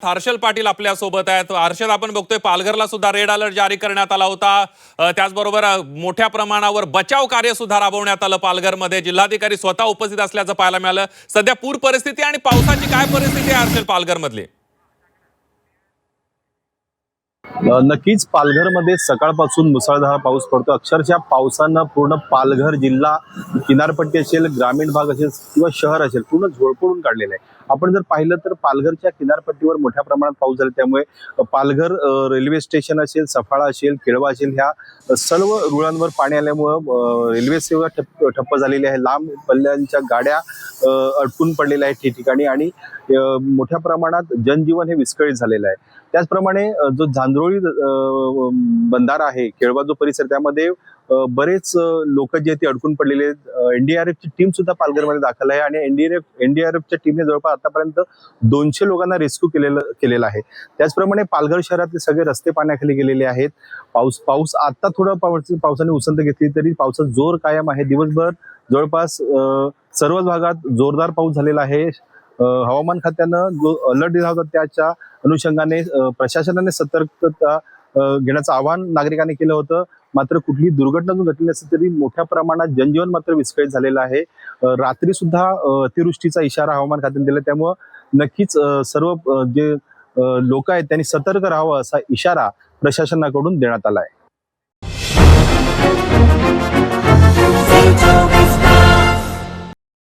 हर्षल पाटील आपल्या सोबत आहेत. हर्षल, आपण बघतोय पालघरला सुद्धा रेड अलर्ट जारी करण्यात आला होता. त्याचबरोबर मोठ्या प्रमाणावर बचाव कार्य सुद्धा राबवण्यात आलं. पालघरमध्ये जिल्हाधिकारी स्वतः उपस्थित असल्याचं पाहायला मिळालं. सध्या पूर परिस्थिती आणि पावसाची काय परिस्थिती आहे हर्षल पालघरमधली? नक्कीच पालघरमध्ये सकाळपासून मुसळधार पाऊस पडतो. अक्षरशः पावसानं पूर्ण पालघर जिल्हा, किनारपट्टी असेल, ग्रामीण भाग असेल किंवा शहर असेल, पूर्ण झोडपडून काढलेलं आहे. आपण जर पाहिलं तर पालघरच्या किनारपट्टीवर मोठ्या प्रमाणात पाऊस झाला, त्यामुळे पालघर रेल्वे स्टेशन असेल, सफाळा असेल, केळवा असेल, ह्या सर्व रुळांवर पाणी आल्यामुळं रेल्वे सेवा ठप्प झालेली आहे. लांब पल्ल्यांच्या गाड्या अडकून पडलेल्या आहेत ठिकठिकाणी आणि मोठ्या प्रमाणात जनजीवन हे विस्कळीत झालेलं आहे. त्याचप्रमाणे जो झांझरोळी बंधारा आहे, केळवा जो परिसर, त्यामध्ये बरेच लोक जे ते अडकून पडलेले आहेत. एनडीआरएफची टीम सुद्धा पालघरमध्ये दाखल आहे आणि एनडीआरएफच्या टीमने जवळपास आतापर्यंत 200 लोकांना रेस्क्यू केलेला आहे. त्याचप्रमाणे पालघर शहरातले सगळे रस्ते पाण्याखाली गेलेले आहेत. पाऊस आता थोडं पावसाने उसंत घेतली तरी पावसाचा जोर कायम आहे. दिवसभर जवळपास सर्वच भागात जोरदार पाऊस झालेला आहे. हवामान खात्यानं जो अलर्ट दिला होता त्याच्या अनुषंगाने प्रशासनाने सतर्कता घेण्याचं आवाहन नागरिकांनी केलं होतं. मात्र कुठलीही दुर्घटना घडली नसली तरी मोठ्या प्रमाणात जनजीवन मात्र विस्कळीत झालेलं आहे. रात्री सुद्धा अतिवृष्टीचा इशारा हवामान खात्याने दिला, त्यामुळं नक्कीच सर्व जे लोक आहेत त्यांनी सतर्क राहावं असा इशारा प्रशासनाकडून देण्यात आला आहे.